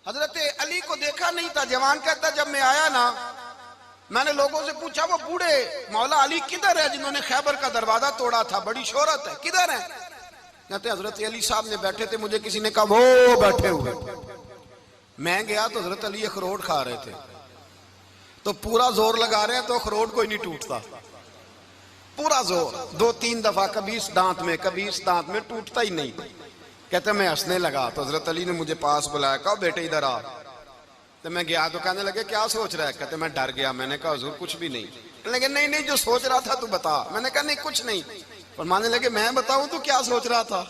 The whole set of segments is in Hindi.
हजरत अली को देखा नहीं था। जवान कहता जब मैं आया ना, मैंने लोगों से पूछा वो बूढ़े मौला अली किधर है जिन्होंने खैबर का दरवाजा तोड़ा था, बड़ी शोहरत है, किधर है? कहते हजरत अली साहब ने बैठे थे, मुझे किसी ने कहा वो बैठे हुए। मैं गया तो हजरत अली अखरोट खा रहे थे, तो पूरा जोर लगा रहे हैं तो अखरोट कोई नहीं टूटता, पूरा जोर 2-3 दफा, कभी इस दांत में कभी इस दांत में, टूटता ही नहीं। कहते मैं हंसने लगा तो हजरत अली ने मुझे पास बुलाया, कहा बेटे इधर आ। तो मैं गया तो कहने लगे क्या सोच रहा है? कहते मैं डर गया। मैंने कहा हुजूर कुछ भी नहीं। लेकिन नहीं नहीं जो सोच रहा था तू बता। मैंने कहा नहीं कुछ नहीं। फरमाने लगे मैं बताऊं तू क्या सोच रहा था?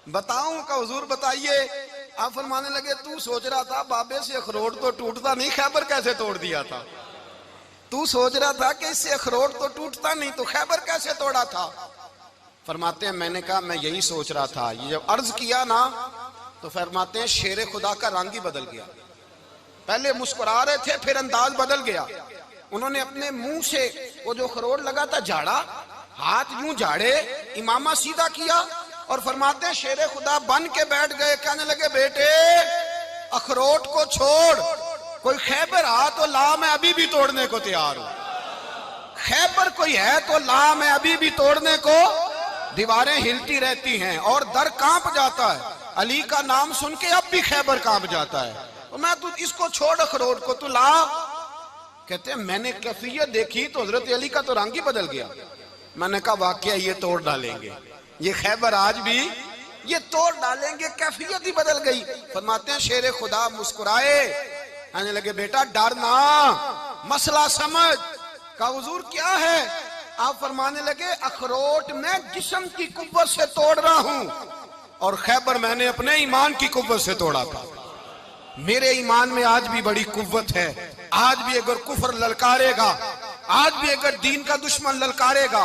बताऊं? का हुजूर बताइए। आप फरमाने लगे तू सोच रहा था बाबे से अखरोट तो टूटता नहीं, खैबर कैसे तोड़ दिया था? तू सोच रहा था कि इससे अखरोट तो टूटता नहीं, तो खैबर कैसे तोड़ा था? फरमाते हैं मैंने कहा मैं यही सोच रहा था। ये जब अर्ज किया ना तो फरमाते हैं शेर खुदा का रंग ही बदल गया। पहले मुस्कुरा रहे थे, फिर अंदाज बदल गया। उन्होंने अपने मुंह से वो जो अखरोट लगा था झाड़ा, हाथ यूं झाड़े, इमामा सीधा किया और फरमाते हैं शेर खुदा बन के बैठ गए। कहने लगे बेटे अखरोट को छोड़, कोई खैबर आ तो ला, मैं अभी भी तोड़ने को तैयार हूं। खैबर कोई है तो ला, मैं अभी भी तोड़ने को। दीवारें हिलती रहती हैं और दर कांप जाता है, अली का नाम सुन के अब भी खैबर कांप जाता है। तो मैं तू इसको छोड़ अखरोट को, तू ला। कहते हैं मैंने कैफियत देखी तो हजरत अली का तो रंग ही बदल गया। मैंने कहा वाकया ये तोड़ डालेंगे, ये खैबर आज भी ये तोड़ डालेंगे, कैफियत ही बदल गई। फरमाते हैं शेर खुदा मुस्कुराए, आने लगे बेटा डर ना, मसला समझ। का हुजूर क्या है? आप फरमाने लगे अखरोट मैं जिस्म की कुव्वत से तोड़ रहा हूं और खैबर मैंने अपने ईमान की कुव्वत से तोड़ा था। मेरे ईमान में आज भी बड़ी कुव्वत है। आज भी अगर कुफर ललकारेगा, आज भी अगर दीन का दुश्मन ललकारेगा,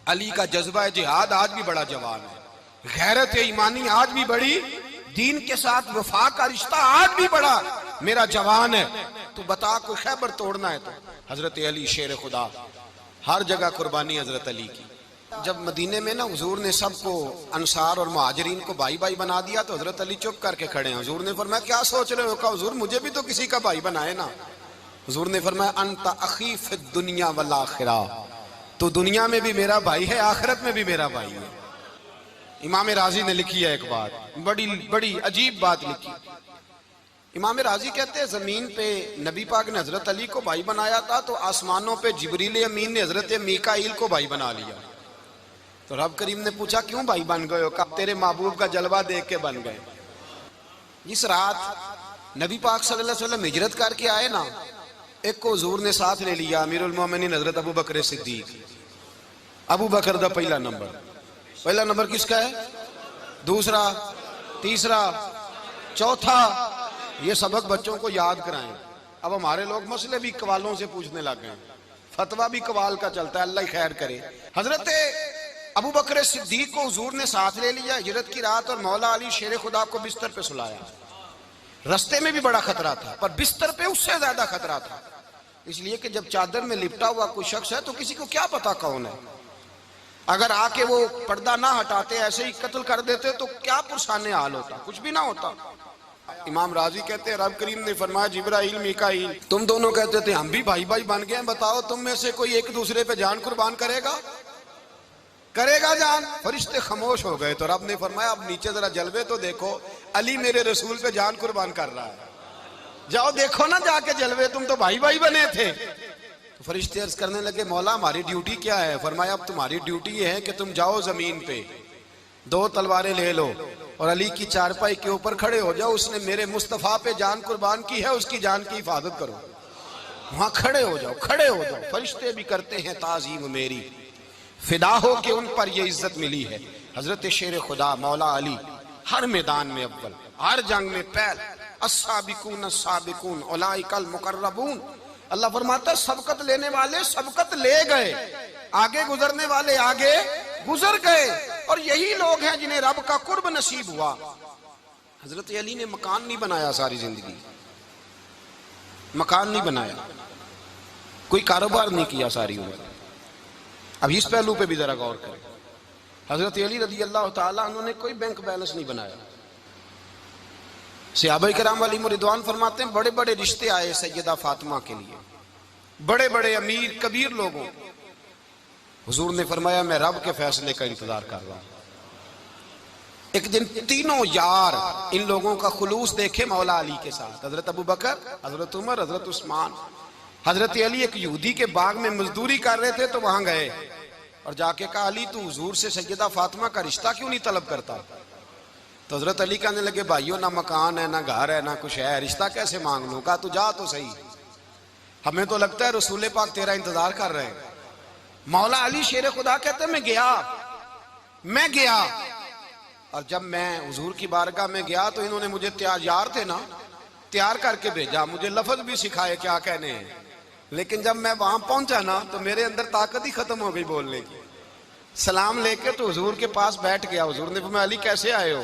अली का जज्बा जिहाद आज भी बड़ा जवान है। गैरत ईमानी आज भी बड़ी, दीन के साथ वफा का रिश्ता आज भी बड़ा मेरा जवान है। तो बता कोई खैबर तोड़ना है तो हजरत अली शेर खुदा, हर जगह कुर्बानी हजरत अली की। जब मदीने में ना हुजूर ने सबको अंसार और मुहाजिरीन को भाई भाई बना दिया तो हजरत अली चुप करके खड़े हैं। हुजूर ने फरमाया क्या सोच रहे हो? कहा हुजूर मुझे भी तो किसी का भाई बनाए ना। हुजूर ने फरमाया अंत अखी फिद दुनिया वल आखिरा, तो दुनिया में भी मेरा भाई है, आखिरत में भी मेरा भाई है। इमाम राजी ने लिखी है एक बात, बड़ी बड़ी अजीब बात लिखी। इमाम राजी कहते हैं जमीन पे नबी पाक ने हजरत अली को भाई बनाया था तो आसमानों पे जिब्रील अमीन ने हजरत मीकाईल को भाई बना लिया। तो रब करीम ने पूछा क्यों भाई बन गए हो? कब तेरे महबूब का जलवा देख के बन गए। जिस रात नबी पाक सल्लल्लाहु अलैहि वसल्लम हिजरत करके आए ना, एक को हुजूर ने साथ ले लिया, अमीरुल मोमिनीन हजरत अबू बकर सिद्दीक। अबू बकर दा पहला नंबर किसका है? दूसरा, तीसरा, चौथा। ये सबक बच्चों को याद कराएं। अब हमारे लोग मसले भी कवालों से पूछने लग गए, फतवा भी कवाल का चलता है, अल्लाह खैर करे। हजरत अबू बकर सिद्दीक को हुजूर ने साथ ले लिया हिजरत की रात और मौला अली शेर खुदा को बिस्तर पे सुलाया। रस्ते में भी बड़ा खतरा था पर बिस्तर पे उससे ज्यादा खतरा था, इसलिए कि जब चादर में लिपटा हुआ कोई शख्स है तो किसी को क्या पता कौन है। अगर आके वो पर्दा ना हटाते ऐसे ही कत्ल कर देते तो क्या पुरसाने हाल होता, कुछ भी ना होता। इमाम राजी कहते हैं रब करीम ने फरमाया जिब्राइल मीकाईल तुम दोनों कहते थे हम भी भाई भाई बन गए, बताओ तुम में से कोई एक दूसरे पे जान कुर्बान करेगा जान? फरिश्ते खामोश हो गए। तो रब ने फरमाया अब नीचे जरा जलवे तो देखो, अली मेरे रसूल पे जान कुर्बान कर रहा है, जाओ देखो ना जाके जलवे, तुम तो भाई भाई बने थे। तो फरिश्ते अर्ज करने लगे मौला हमारी ड्यूटी क्या है? फरमाया अब तुम्हारी ड्यूटी ये है कि तुम जाओ जमीन पे 2 तलवारें ले लो और अली की चारपाई के ऊपर खड़े हो जाओ, उसने मेरे मुस्तफा पे जान कुर्बान की है, उसकी जान की हिफाजत करो। वहां खड़े हो जाओ। फरिश्ते भी करते हैं ताजीम मेरी, फिदा हो के उन पर ये इज्जत मिली है। हजरत शेर खुदा मौला अली हर मैदान में अव्वल, हर जंग में पहल। अस्साबिकून अस्साबिकून उलाइकल मुकर्रबून। अल्लाह फरमाता सबकत लेने वाले सबकत ले गए, आगे गुजरने वाले आगे गुजर गए, और यही लोग हैं जिन्हें रब का कुर्ब नसीब हुआ। हजरत अली ने मकान नहीं बनाया, सारी जिंदगी मकान नहीं बनाया, कोई कारोबार नहीं किया सारी उम्र। अब इस पहलू पे भी जरा गौर करें। हजरत अली रज़ी अल्लाह ताला अन्हु ने कोई बैंक बैलेंस नहीं बनाया, सहाबा किराम अलैहिम रिदवान फरमाते हैं बड़े बड़े रिश्ते आए सैयदा फातिमा के लिए, बड़े बड़े अमीर कबीर लोगों। हुजूर ने फरमाया मैं रब के फैसले का इंतजार कर रहा हूं। एक दिन तीनों यार इन लोगों का खुलूस देखे मौला अली के साथ, हजरत अबू बकर, हजरत उमर, हजरत उस्मान। हजरत अली एक यहूदी के बाग में मजदूरी कर रहे थे तो वहां गए और जाके कहा अली तू हुजूर से सैयदा फातिमा का रिश्ता क्यों नहीं तलब करता? तो हजरत अली कहने लगे भाइयों ना मकान है ना घर है ना कुछ है, रिश्ता कैसे मांग लूं? कहा तू जा तो सही, हमें तो लगता है रसूल पाक तेरा इंतजार कर रहे हैं। मौला अली शेर खुदा कहते हैं मैं गया और जब मैं हुजूर की बारगाह में गया तो इन्होंने मुझे तैयार थे ना, तैयार करके भेजा, मुझे लफ्ज भी सिखाए क्या कहने हैं। लेकिन जब मैं वहां पहुंचा ना तो मेरे अंदर ताकत ही खत्म हो गई बोलने की। सलाम लेके तो हुजूर के पास बैठ गया। हुजूर ने पूछा अली कैसे आए हो?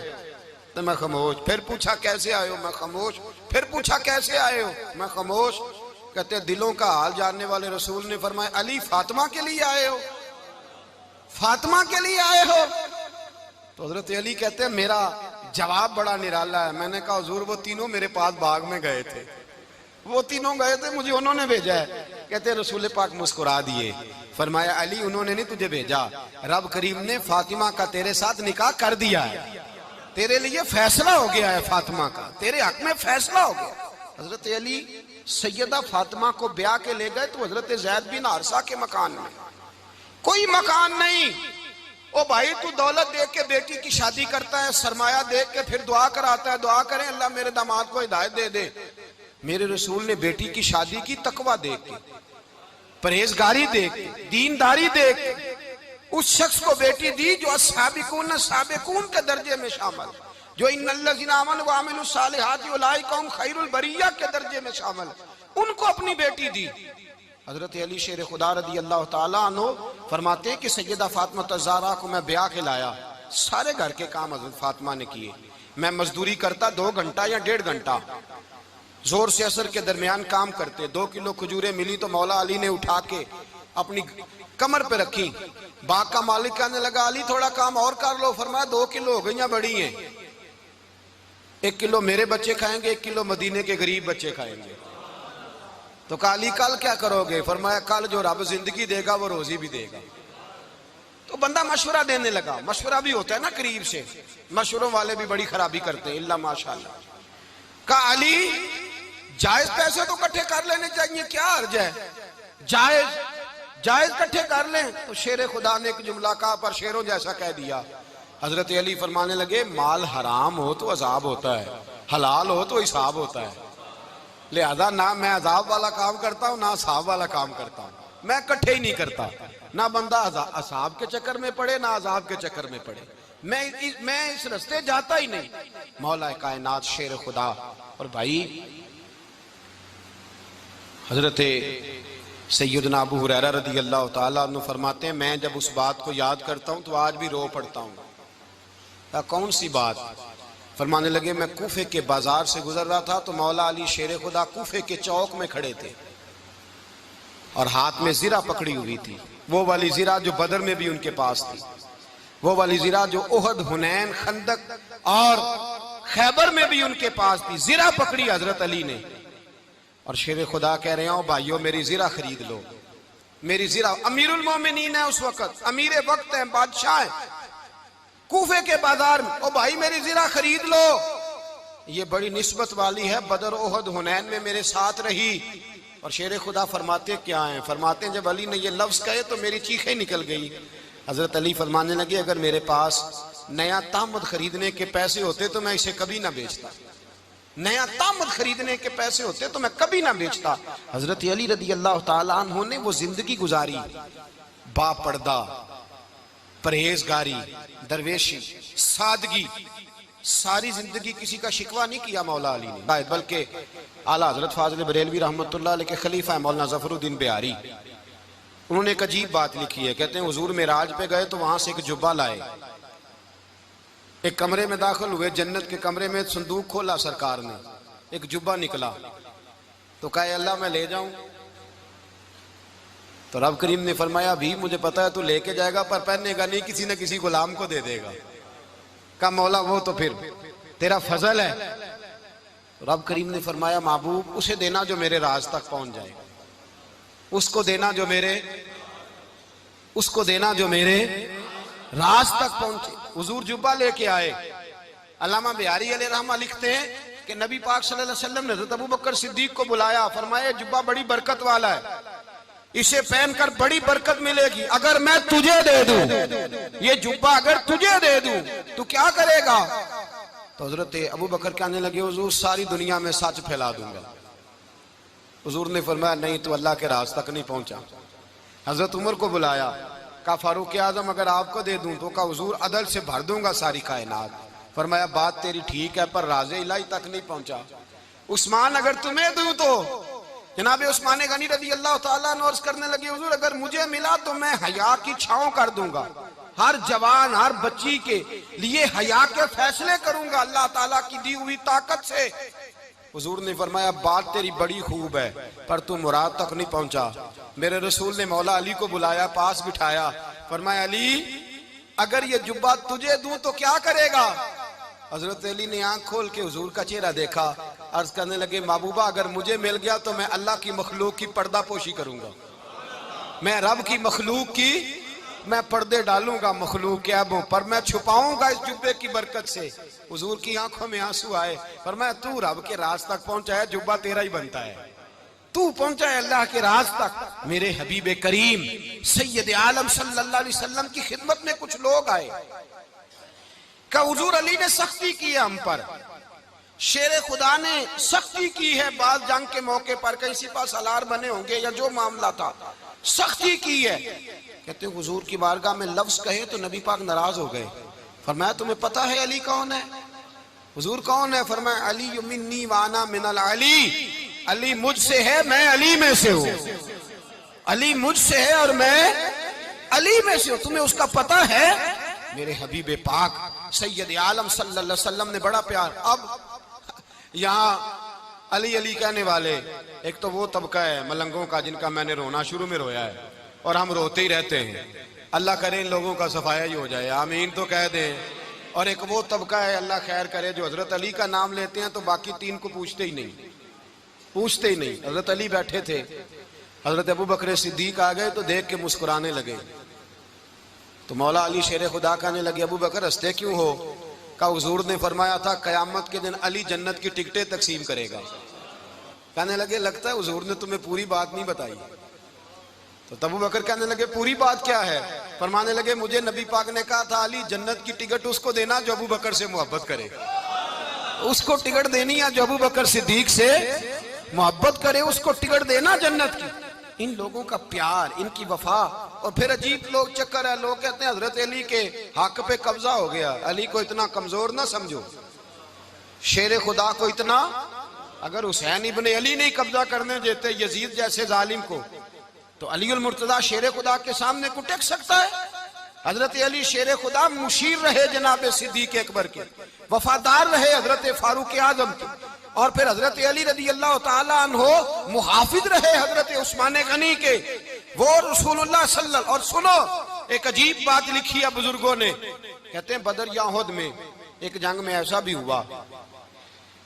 तो मैं खामोश। फिर पूछा कैसे आए हो? मैं खामोश। फिर पूछा कैसे आए हो? मैं खामोश। कहते दिलों का हाल जानने वाले रसूल ने फरमाया अली फातिमा के लिए आए हो? फातिमा के लिए आए हो? तो हजरत अली कहते हैं मेरा जवाब बड़ा निराला है। मैंने कहा हुजूर वो तीनों मेरे पास बाग में गए थे, वो तीनों गए थे, मुझे उन्होंने भेजा है। कहते हैं रसूल पाक मुस्कुरा दिए, फरमाया अली उन्होंने नहीं तुझे भेजा, रब करीम ने फातिमा का तेरे साथ निकाह कर दिया है, तेरे लिए फैसला हो गया है, फातिमा का तेरे हक में फैसला हो गया। हजरत अली सैयदा फातिमा को ब्याह के ले गए तो हजरत ज़ैद बिन हारिसा के मकान में कोई मकान नहीं। ओ भाई तू दौलत देख के बेटी की शादी करता है, सरमाया देख के फिर दुआ कराता है, दुआ करें अल्लाह मेरे दामाद को हिदायत दे दे। मेरे रसूल ने बेटी की शादी की तकवा देख के, परहेजगारी देख के, दीनदारी देख के उस शख्स को बेटी दी जो साबिकून साबिकून के दर्जे में शामिल, जो इन्नल्लज़ीना आमनू व अमिलुस सालिहाति उलाइका हुम खैरुल बरिया के दर्जे में शामिल, उनको अपनी बेटी दी। हजरत अली शेर खुदा रदी अल्लाह ताला अन्हु फरमाते हैं कि सैयदा फातिमा ज़हरा को मैं ब्याह के लाया, सारे घर के काम हजरत फातिमा ने किए। मैं मजदूरी करता 2 घंटा या 1.5 घंटा, जोर से असर के दरमियान काम करते। 2 किलो खजूरें मिली तो मौला अली ने उठा के अपनी कमर पे रखी। बाग का मालिक कहने लगा अली थोड़ा काम और कर लो। फरमाया 2 किलो हो गई, बड़ी हैं, 1 किलो मेरे बच्चे खाएंगे, 1 किलो मदीने के गरीब बच्चे खाएंगे। तो कहा अली कल क्या करोगे? फरमाया कल जो रब जिंदगी देगा वो रोजी भी देगा। तो बंदा मशवरा देने लगा। मशवरा भी होता है ना करीब से, मशवरों वाले भी बड़ी खराबी करते हैं इल्ला माशाअल्लाह। कहा अली जायज पैसे तो इकट्ठे कर लेने चाहिए, क्या अर्ज है, जायज इकट्ठे कर लें। तो शेर खुदा ने एक जुमला कहा पर शेरों जैसा कह दिया। हजरत अली फरमाने लगे माल हराम हो तो अजाब होता है, हलाल हो तो हिसाब होता है, लिहाजा ना मैं अजाब वाला काम करता हूँ ना असाब वाला काम करता हूँ, मैं इकट्ठे ही नहीं करता। ना बंदा असाब के चक्कर में पड़े ना अजाब के चक्कर में पड़े, मैं इस रास्ते जाता ही नहीं। मौला कायनात शेर खुदा। और भाई हजरत सैयदना अबू हुरैरा रदी अल्लाह ताला अन्हु फरमाते हैं मैं जब उस बात को याद करता हूँ तो आज भी रो पड़ता हूँ। कौन सी बात? फरमाने लगे मैं कूफे के बाजार से गुजर रहा था तो मौला अली शेर खुदा कूफे के चौक में खड़े थे और हाथ में जीरा पकड़ी हुई थी, वो वाली जीरा जो बदर में भी उनके पास थी, वो वाली जीरा जो उहद, हुनैन, खंदक और खैबर में भी उनके पास थी। जीरा पकड़ी हजरत अली ने और शेर खुदा कह रहे हो भाइयों मेरी जीरा खरीद लो, मेरी जीरा। अमीरुल मोमिनीन है उस वक्त, अमीर वक्त है, बादशाह है, कूफे के बाजार में। ओ भाई मेरी जीरा खरीद लो। ये बड़ी निस्बत वाली है, बदर, उहद, हुनैन में मेरे साथ रही। और शेर खुदा फरमाते क्या हैं? फरमाते हैं जब अली ने ये लफ्ज कहे तो मेरी चीखें निकल गई। हजरत अली फरमाने लगे अगर मेरे पास नया तामद खरीदने के पैसे होते तो मैं इसे कभी ना बेचता, नया तामद खरीदने के पैसे होते तो मैं कभी ना बेचता। हजरत अली रदी अल्लाह ताला अन्हु ने वो जिंदगी गुजारी, बापर्दा, परहेजगारी, दरवेशी, सादगी, सारी जिंदगी किसी का शिकवा नहीं किया मौला अली ने, बल्कि आला हजरत फाजिल बरेलवी रहमतुल्लाह अलैह के खलीफा है मौलाना ज़फरुद्दीन बिहारी, उन्होंने एक अजीब बात लिखी है। कहते हैं हुजूर मेराज पे गए तो वहां से एक जुब्बा लाए, एक कमरे में दाखिल हुए, जन्नत के कमरे में संदूक खोला सरकार ने, एक जुब्बा निकला तो कहा अल्लाह मैं ले जाऊं? तो रब करीम ने फरमाया भी मुझे पता है तू लेके जाएगा पर पहनेगा नहीं, किसी न किसी गुलाम को दे देगा। कहा मौला वो तो फिर तेरा फजल है, रब करीम ने फरमाया महबूब उसे देना जो मेरे राज तक पहुंच जाए, उसको देना जो मेरे राज तक पहुंचे। हुजूर जुब्बा लेके आए। अल्लामा बिहारी अलैहि रहमा लिखते हैं कि नबी पाक सल्लल्लाहु अलैहि वसल्लम ने हज़रत अबू बकर सिद्दीक को बुलाया, फरमाया जुब्बा बड़ी बरकत वाला है, इसे पहनकर बड़ी बरकत मिलेगी। अगर मैं तुझे दे दूं, ये जुब्बा अगर तुझे दे दूं तो क्या करेगा? तो हजरत अबू बकर कहने लगे हुजूर सारी दुनिया में सच फैला दूंगा। हुजूर ने फरमाया नहीं, तो अल्लाह के राज तक नहीं पहुंचा। हजरत उमर को बुलाया, कहा फारूक आजम अगर आपको दे दूं तो कहा हुजूर अदल से भर दूंगा सारी कायनात। फरमाया बात तेरी ठीक है पर राज़े इलाही तक नहीं पहुंचा। उस्मान अगर तुम्हें दूं तो जनाब उस्मान गनी रज़ी अल्लाह ताला अन्हु अर्ज़ करने लगे हुजूर अगर मुझे मिला तो मैं हया की छांव कर दूंगा, हर जवान हर बच्ची के लिए हया के फैसले करूंगा अल्लाह ताला की दी हुई ताकत से। हुजूर ने फरमाया बात तेरी बड़ी खूब है पर तू मुराद तक नहीं पहुंचा। मेरे रसूल ने मौला अली को बुलाया, पास बिठाया, फरमाया अली अगर ये जुब्बा तुझे दूं तो क्या करेगा? हजरत अली ने आंख खोल के हुजूर का चेहरा देखा, अर्ज करने लगे महबूबा अगर मुझे मिल गया तो मैं अल्लाह की मखलूक की पर्दा पोशी करूंगा, मैं रब की मखलूक की मैं पर्दे डालूंगा मखलूक के ऐबों पर, मैं छुपाऊंगा इस जुब्बे की बरकत से। हुजूर की आंखों में आंसू आए, फरमाया तू रब के राज तक पहुंचा है, जुब्बा तेरा ही बनता है, तू पहुंचा है अल्लाह के राज तक। मेरे हबीब करीम सैयद आलम सल्लल्लाहु अलैहि वसल्लम की खिदमत में कुछ लोग आए, का हुजूर अली ने सख्ती की है हम पर, शेर खुदा ने सख्ती की है, बाल जंग के मौके पर कहीं सिपा सलार बने होंगे या जो मामला था सख्ती की है। कहते हुजूर की बारगाह में लफ्ज कहे तो नबी पाक नाराज हो गए। फरमाया तुम्हें पता है अली कौन है? हुजूर कौन है? फरमाया अली मिन्नी वाना मिनल अली, अली मुझसे है मैं अली में से हूं, अली मुझसे है और मैं अली में से हूं, तुम्हें उसका पता है? मेरे हबीब पाक सैयद आलम सल्लल्लाहु अलैहि वसल्लम ने बड़ा प्यार। अब यहाँ अली अली कहने वाले एक तो वो तबका है मलंगों का जिनका मैंने रोना शुरू में रोया है और हम रोते ही रहते हैं, अल्लाह करे इन लोगों का सफाया ही हो जाए, आमीन तो कह दें। और एक वो तबका है अल्लाह खैर करे जो हजरत अली का नाम लेते हैं तो बाकी तीन को पूछते ही नहीं। हजरत अली बैठे थे, हजरत अबू बकर सिद्दीक आ गए तो देख के मुस्कुराने लगे। तो मौला अली शेर खुदा कहने लगे अबू बकर हंसते क्यों हो? का हुजूर ने फरमाया था कयामत के दिन अली जन्नत की टिकटें तकसीम करेगा। कहने लगे लगता है हुजूर ने तुम्हें पूरी बात नहीं बताई। तो अबू बकर कहने लगे पूरी बात क्या है? फरमाने लगे मुझे नबी पाक ने कहा था अली जन्नत की टिकट उसको देना जो अबू बकर से मोहब्बत करे, उसको टिकट देनी है जो अबू बकर सिद्दीक से मोहब्बत करे, उसको टिकट देना जन्नत की। इन लोगों का प्यार, इनकी वफा। और फिर अजीब लोग चक्कर है, लोग कहते हैं हजरत अली के हक पे कब्जा हो गया, अली को इतना कमजोर ना समझो, शेर खुदा को इतना, अगर हुसैन इब्ने अली नहीं कब्जा करने देते यजीद जैसे जालिम को तो अली उल मुर्तजा शेर खुदा के सामने को टेक सकता है? हजरत अली शेर खुदा मुशीर रहे जनाब सिद्दीक अकबर के, वफादार रहे हजरत फारूक आजम के, और फिर हजरत अली रज़ी अल्लाह ताला अन्हो मुहाफिज रहे हजरत उस्मान गनी के, वो रसूलुल्लाह सल्लल्लाहु। और सुनो एक अजीब बात लिखी है बुजुर्गों ने, कहते हैं बदर या उहद में एक जंग में ऐसा भी हुआ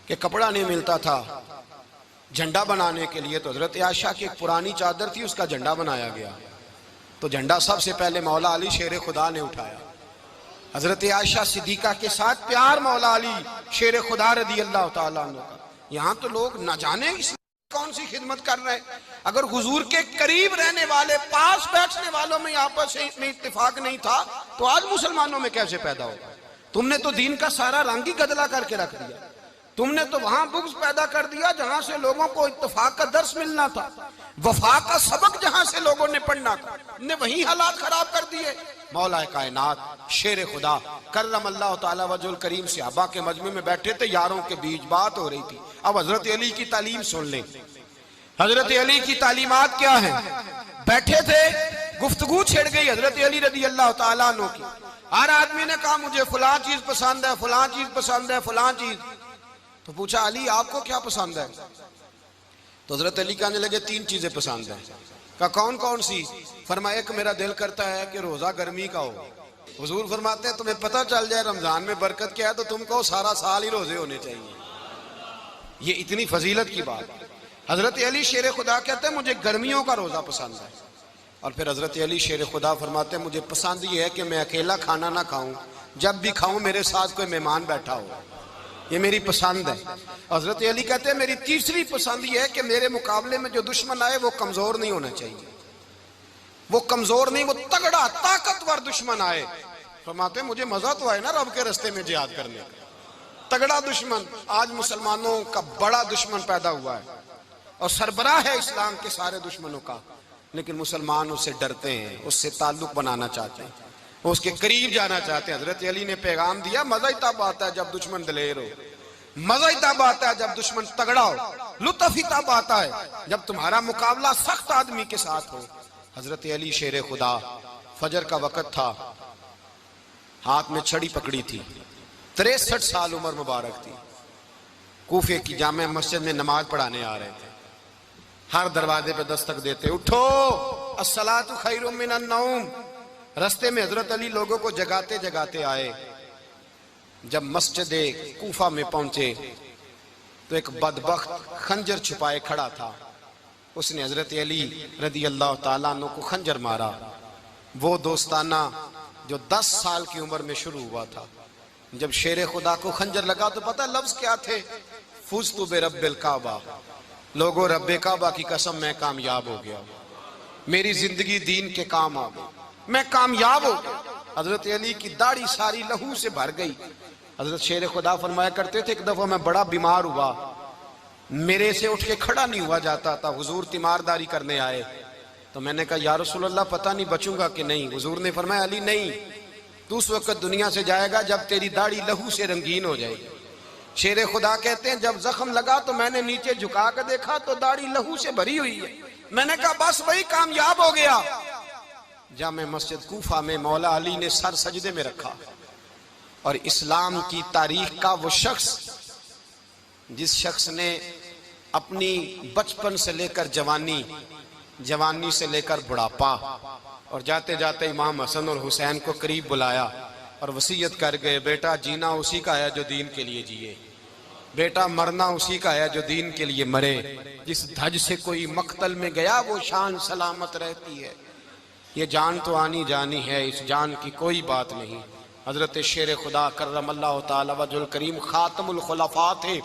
कि कपड़ा नहीं मिलता था झंडा बनाने के लिए, तो हजरत आयशा की एक पुरानी चादर थी उसका झंडा बनाया गया। तो झंडा सबसे पहले मौला अली शेर खुदा ने उठाया। हजरत आयशा सिद्दीका के साथ प्यार मौला अली शेर खुदा रज़ी अल्लाह ताला अन्हु का। यहाँ तो लोग न जाने इस कौन सी खिदमत कर रहे हैं। अगर हुजूर के करीब रहने वाले पास बैठने वालों में आपस में इत्तेफाक नहीं था तो आज मुसलमानों में कैसे पैदा होगा? तुमने तो दीन का सारा रंग ही गदला करके रख दिया, तुमने तो वहां बुग़्ज़ पैदा कर दिया जहां से लोगों को इत्तेफाक का दर्स मिलना था, वफा का सबक जहां से लोगों ने पढ़ना था, ने वही हालात खराब कर दिए। मौला कायनात शेर खुदा करम अल्लाह ताला वजुल करीम सहाबा के मजमे में बैठे थे, यारों के बीच बात हो रही थी। अब हजरत अली की तालीम सुन लें, हजरत अली की तालीमात क्या है? बैठे थे, गुफ्तगू छिड़ गई हजरत अली रज़ी अल्लाह ताला अन्हु की। हर आदमी ने कहा मुझे फलां चीज पसंद है, फलां चीज पसंद है, फलां चीज। तो पूछा अली आपको क्या पसंद है? तो हजरत अली कहने लगे तीन चीजें पसंद है। कहा कौन कौन सी? फरमाया एक मेरा दिल करता है कि रोजा गर्मी का हो। हुजूर फरमाते हैं तुम्हें पता चल जाए रमजान में बरकत क्या है तो तुम कहो सारा साल ही रोजे होने चाहिए। ये इतनी फजीलत की बात। हजरत अली शेर खुदा कहते हैं मुझे गर्मियों का रोजा पसंद है, और फिर हजरत अली शेर खुदा फरमाते हैं मुझे पसंद ये है कि मैं अकेला खाना ना खाऊं, जब भी खाऊं मेरे साथ कोई मेहमान बैठा हो, ये मेरी पसंद है। हजरत अली कहते हैं मेरी तीसरी पसंद ये है कि मेरे मुकाबले में जो दुश्मन आए वो कमजोर नहीं होना चाहिए, वो कमजोर नहीं, वो तगड़ा ताकतवर दुश्मन आए। फरमाते हैं मुझे मजा तो आए ना रब के रास्ते में जिहाद करने का, तगड़ा दुश्मन। आज मुसलमानों का बड़ा दुश्मन पैदा हुआ है और सरबराह है इस्लाम के सारे दुश्मनों का, लेकिन मुसलमान उससे डरते हैं, उससे ताल्लुक बनाना चाहते हैं, उसके करीब जाना चाहते हैं। हजरत अली ने पैगाम दिया मजा ही तब आता है जब दुश्मन दलेर हो, मजा ही तब आता है जब दुश्मन तगड़ा हो, लुत्फ ही तब आता है जब तुम्हारा मुकाबला सख्त आदमी के साथ हो। हजरत अली शेर खुदा, फजर का वक़्त था, हाथ में छड़ी पकड़ी थी, 63 साल उम्र मुबारक थी, कूफे की जामे मस्जिद में नमाज पढ़ाने आ रहे थे। हर दरवाजे पे दस्तक देते, उठो अस्सलातु खैरुम मिनन नौम। रास्ते में हजरत अली लोगों को जगाते जगाते आए। जब मस्जिद कूफा में पहुंचे तो एक बदबख्त खंजर छुपाए खड़ा था, उसने हजरत अली रदी अल्लाह ताला अन्हु को खंजर मारा। वो दोस्ताना जो 10 साल की उम्र में शुरू हुआ था। जब शेर खुदा को खंजर लगा तो पता लफ्ज क्या थे, फुज़्तु बिरब्बिल काबा, लोगों रब्बे काबा की कसम मैं कामयाब हो गया, मेरी जिंदगी दीन के काम आ गई, मैं कामयाब हो गया। हजरत अली की दाढ़ी सारी लहू से भर गई। हजरत शेर खुदा फरमाया करते थे एक दफा मैं बड़ा बीमार हुआ, मेरे से उठ के खड़ा नहीं हुआ जाता था, हुजूर तीमारदारी करने आए तो मैंने कहा या रसूल अल्लाह पता नहीं बचूंगा कि नहीं। हुजूर ने फरमाया अली नहीं, तू उस वक्त दुनिया से जाएगा जब तेरी दाढ़ी लहू से रंगीन हो जाएगी। शेर खुदा कहते हैं जब जख्म लगा तो मैंने नीचे झुका कर देखा तो दाढ़ी लहू से भरी हुई है। मैंने कहा बस वही कामयाब हो गया। जामे मस्जिद कूफा में मौला अली ने सर सजदे में रखा और इस्लाम की तारीख का वो शख्स जिस शख्स ने अपनी बचपन से लेकर जवानी, जवानी से लेकर बुढ़ापा और जाते जाते इमाम हसन और हुसैन को करीब बुलाया और वसीयत कर गए बेटा जीना उसी का है जो दीन के लिए जिए, बेटा मरना उसी का है जो दीन के लिए मरे। जिस धज से कोई मक्तल में गया वो शान सलामत रहती है, ये जान तो आनी जानी है, इस जान की कोई बात नहीं। हजरत शेर खुदा करमल्लाहु ताला वजहुल करीम खातमुल खुलफा थे,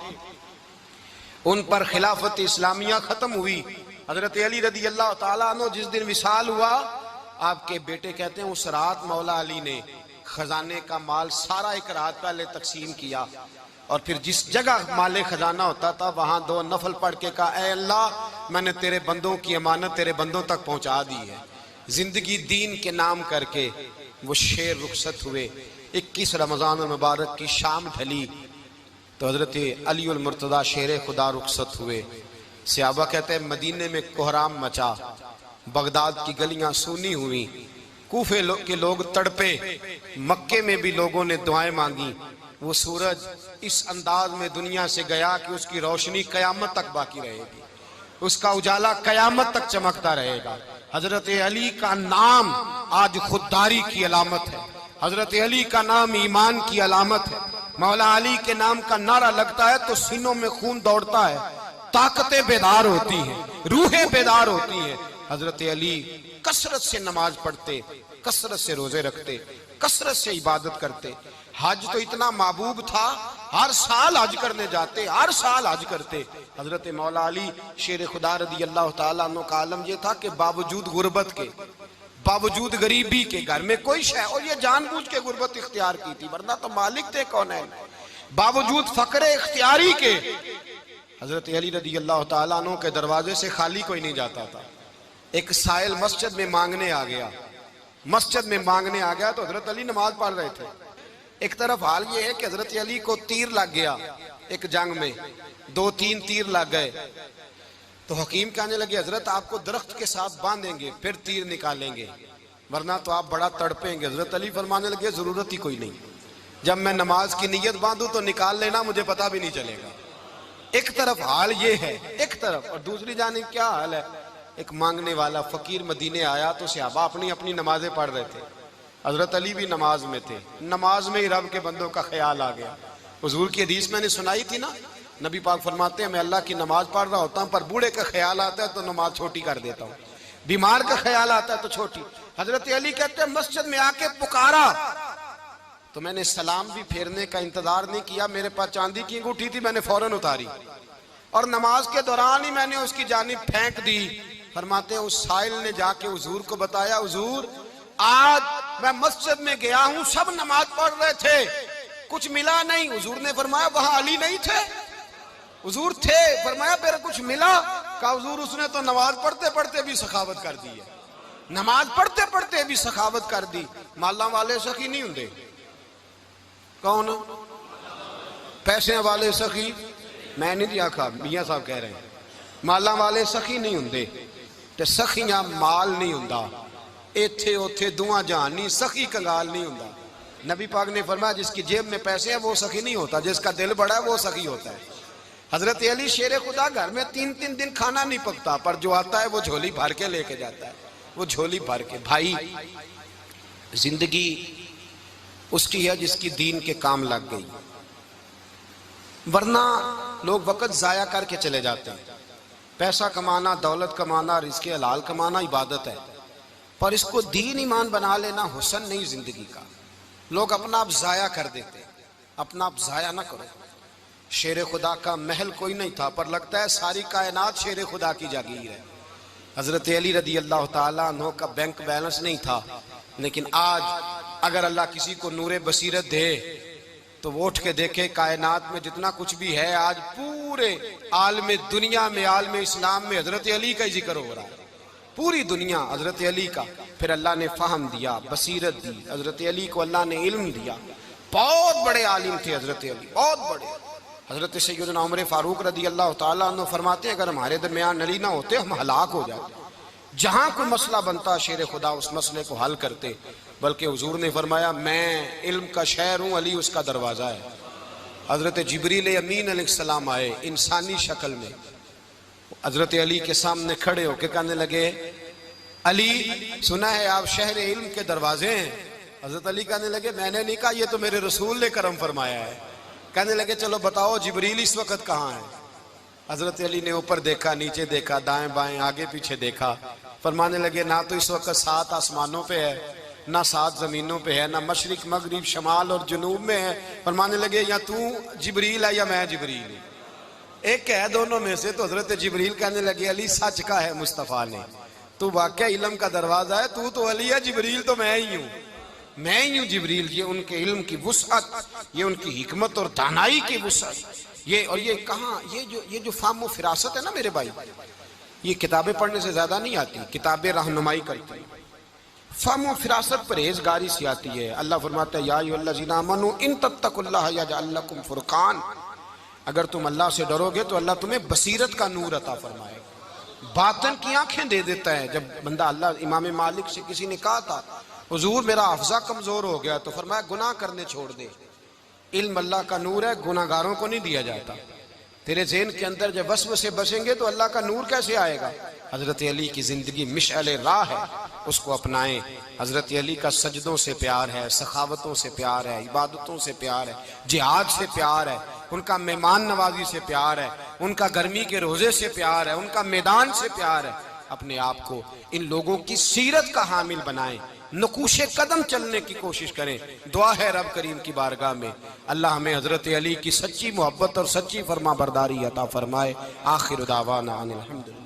उन पर खिलाफत इस्लामिया खत्म हुई। हजरत अली रदी अल्लाह ताला अन्हु जिस दिन विसाल हुआ, आपके बेटे कहते हैं उस रात मौला अली ने खजाने का माल सारा एक रात पहले तकसीम किया और फिर जिस जगह माले खजाना होता था वहां 2 नफल पढ़ के कहा ऐ अल्लाह मैंने तेरे बंदों की अमानत तेरे बंदों तक पहुंचा दी है। जिंदगी दीन के नाम करके वो शेर रुखसत हुए। 21 रमजान मुबारक की शाम ढली तो हजरत अली उल मुर्तदा शेर खुदा रुखसत हुए। सहाबा कहते हैं मदीने में कोहराम मचा, बगदाद की गलियां सूनी हुई, कूफे के लोग तड़पे, मक्के में भी लोगों ने दुआएं मांगी। वो सूरज इस अंदाज में दुनिया से गया कि उसकी रोशनी कयामत तक बाकी रहेगी, उसका उजाला कयामत तक चमकता रहेगा। हजरत अली का नाम आज खुददारी की अलामत है, हजरत अली का नाम ईमान की अलामत है। मौला अली के नाम का नारा लगता है तो सीनों में खून दौड़ता है, ताकतें बेदार होती हैं, रूहें बेदार होती हैं। हजरत अली कसरत से नमाज पढ़ते, कसरत से रोजे रखते, कसरत से इबादत करते। हज तो इतना महबूब था, हर साल हज करने जाते, हर साल हज करते। हजरत मौला अली शेर खुदा रदी अल्लाह ताला अन्हु का आलम यह था कि बावजूद गुर्बत के, बावजूद गरीबी के, घर में कोई शय, और ये जानबूझ के गुर्बत इख्तियार की थी वरना तो मालिक थे कौन है, बावजूद फकरे इख्तियारी के हजरत अली रदी अल्लाह ताला अन्हु के दरवाजे से खाली कोई नहीं जाता था। एक साइल मस्जिद में मांगने आ गया, मस्जिद में मांगने आ गया तो हजरत अली नमाज पढ़ रहे थे। एक तरफ हाल ये है कि हजरत अली को तीर लग गया, एक जंग में 2-3 तीर लग गए तो हकीम कहने लगे हजरत आपको दरख्त के साथ बांधेंगे फिर तीर निकालेंगे वरना तो आप बड़ा तड़पेंगे। हजरत अली फरमाने लगे जरूरत ही कोई नहीं, जब मैं नमाज की नीयत बांधू तो निकाल लेना, मुझे पता भी नहीं चलेगा। एक तरफ हाल ये है, एक तरफ, और दूसरी जानिब क्या हाल है, एक मांगने वाला फकीर मदीने आया तो सहाबा अपनी अपनी नमाजें पढ़ रहे थे, हजरत अली भी नमाज में थे। नमाज में ही रब के बंदों का ख्याल आ गया। हुजूर की हदीस मैंने सुनाई थी ना, नबी पाक फरमाते हैं मैं अल्लाह की नमाज पढ़ रहा होता हूँ पर बूढ़े का ख्याल आता है तो नमाज छोटी कर देता हूँ, बीमार का ख्याल आता है तो छोटी। हजरत अली कहते हैं मस्जिद में आके पुकारा तो मैंने सलाम भी फेरने का इंतजार नहीं किया, मेरे पास चांदी की अंगूठी थी, मैंने फौरन उतारी और नमाज के दौरान ही मैंने उसकी जानिब फेंक दी। फरमाते हैं उस साइल ने जाके हुजूर को बताया, हुजूर आज मैं मस्जिद में गया हूं, सब नमाज पढ़ रहे थे, कुछ मिला नहीं। हुजूर ने फरमाया वहां अली नहीं थे? हुजूर थे। फरमाया फिर कुछ मिला? कहा हुजूर उसने तो नमाज पढ़ते पढ़ते भी सखावत कर दी है, नमाज पढ़ते पढ़ते भी सखावत कर दी। माला वाले सखी नहीं होंगे? कौन? पैसे वाले सखी? मैं नहीं आखा, मियां साहब कह रहे हैं माला वाले सखी नहीं होंगे, ते सखियां माल नहीं होंदा, इथे उथे दुआ जहान नहीं, सखी कंगाल नहीं होंदा। नबी पाक ने फरमाया जिसकी जेब में पैसे हैं वो सखी नहीं होता, जिसका दिल बड़ा है वो सखी होता है। हजरत अली शेर खुदा घर में 3-3 दिन खाना नहीं पकता, पर जो आता है वो झोली भर के लेके जाता है, वो झोली भर के। भाई जिंदगी उसकी है जिसकी दीन के काम लग गई, वरना लोग वक्त जाया करके चले जाते हैं। पैसा कमाना, दौलत कमाना, रिज़्क़ हलाल कमाना इबादत है, पर इसको दीन ईमान बना लेना हुस्न नहीं जिंदगी का। लोग अपना आप जाया कर देते, अपना आप जाया ना करो। शेर खुदा का महल कोई नहीं था, पर लगता है सारी कायनात शेर खुदा की जागीर है। हजरत अली रदी अल्लाह ताला अन्हु का बैंक बैलेंस नहीं था, लेकिन आज अगर अल्लाह किसी को नूरे बसीरत दे तो वो उठ के देखे कायनात में जितना कुछ भी है, आज पूरे आलम दुनिया में, आलम इस्लाम में हजरत अली का ही जिक्र हो रहा है, पूरी दुनिया हजरत अली का। फिर अल्लाह ने फहम दिया, बसीरत दी, हजरत अली को अल्लाह ने इल्म दिया। बहुत बड़े आलिम थे हजरत अली, बहुत बड़े। हजरत सैयदना उमर फारूक रदी अल्लाह ताला अन्हु फरमाते हैं अगर हमारे दरमियान अली ना होते हम हलाक हो जाते। जहां कोई मसला बनता शेर खुदा उस मसले को हल करते, बल्कि हुजूर ने फरमाया मैं इल्म का शहर हूं, अली उसका दरवाजा है। हजरत जिब्रील अमीन अलैहिस्सलाम आए इंसानी शक्ल में, हजरत अली के सामने खड़े होकर कहने लगे अली सुना है आप शहर इल्म के दरवाजे हैं। हजरत अली कहने लगे मैंने नहीं कहा, ये तो मेरे रसूल ने करम फरमाया है। कहने लगे चलो बताओ जिब्रील इस वक्त कहाँ है? हजरत अली ने ऊपर देखा, नीचे देखा, दाएं बाएं आगे पीछे देखा, फरमाने लगे ना तो इस वक्त 7 आसमानों पे है, ना 7 जमीनों पे है, ना मशरिक मगरिब शमाल और जुनूब में है। फरमाने लगे या तू जिब्रील है या मैं जिब्रील हूं, एक है दोनों में से। तो हजरत जिब्रील कहने लगे अली सच का है मुस्तफ़ा ने, तू वाकई इल्म का दरवाजा है, तू तो अली है, जिब्रील तो मैं ही हूँ, मैं ही हूँ जिब्रील। ये उनके इल्म की वुसअत, ये उनकी हिकमत और दानाई की वुसअत, ये और ये कहाँ ये जो फाहम फिरासत है ना मेरे भाई, ये किताबें पढ़ने से ज्यादा नहीं आती, किताबें रहनुमाई करती। फाहम फिरासत परहेजगारी से आती है। अल्लाह फरमाता है या अय्युहल्लज़ीना आमनू इन तत्तकुल्लाह यजअल लकुम फुरकान, अगर तुम अल्लाह से डरोगे तो अल्लाह तुम्हें बसीरत का नूर अता फरमाएगा, बातन की आंखें दे देता है। जब बंदा अल्लाह, इमाम मालिक से किसी ने कहा था हुजूर मेरा हफ्जा कमजोर हो गया, तो फरमाया गुनाह करने छोड़ दे, इल्म अल्लाह का नूर है, गुनाहगारों को नहीं दिया जाता। तेरे ज़हन के अंदर जब वसवसे बसेंगे तो अल्लाह का नूर कैसे आएगा? हजरत अली की जिंदगी मिशअल राह है, उसको अपनाएं। हजरत अली का सजदों से प्यार है, सखावतों से प्यार है, इबादतों से प्यार है, जिहाद से प्यार है, उनका मेहमान नवाजी से प्यार है, उनका गर्मी के रोजे से प्यार है, उनका मैदान से प्यार है। अपने आप को इन लोगों की सीरत का हामिल बनाएं, नकूशे कदम चलने की कोशिश करें। दुआ है रब करीम की बारगाह में अल्लाह हमें हजरत अली की सच्ची मोहब्बत और सच्ची फरमा बरदारी अता फरमाए। आखिर दावाना अनिल हम्दुलिल्लाह।